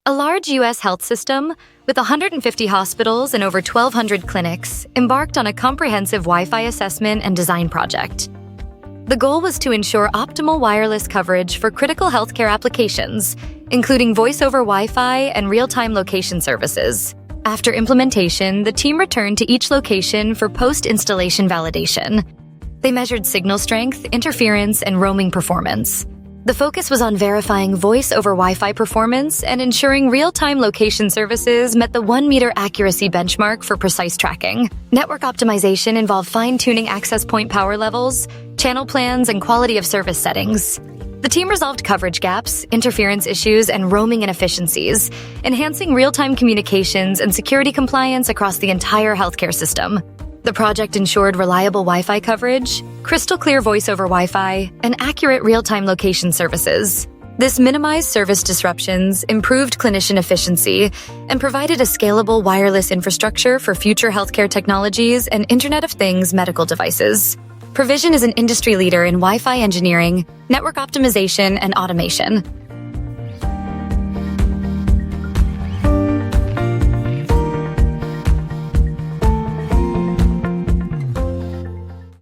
A large U.S. health system with 150 hospitals and over 1,200 clinics embarked on a comprehensive Wi-Fi assessment and design project. The goal was to ensure optimal wireless coverage for critical healthcare applications, including voice-over Wi-Fi and real-time location services. After implementation, the team returned to each location for post-installation validation. They measured signal strength, interference, and roaming performance. The focus was on verifying voice-over Wi-Fi performance and ensuring real-time location services met the 1-meter accuracy benchmark for precise tracking. Network optimization involved fine-tuning access point power levels, channel plans, and quality of service settings. The team resolved coverage gaps, interference issues, and roaming inefficiencies, enhancing real-time communications and security compliance across the entire healthcare system. The project ensured reliable Wi-Fi coverage, crystal-clear voice-over Wi-Fi, and accurate real-time location services. This minimized service disruptions, improved clinician efficiency, and provided a scalable wireless infrastructure for future healthcare technologies and Internet of Things medical devices. Provision is an industry leader in Wi-Fi engineering, network optimization, and automation.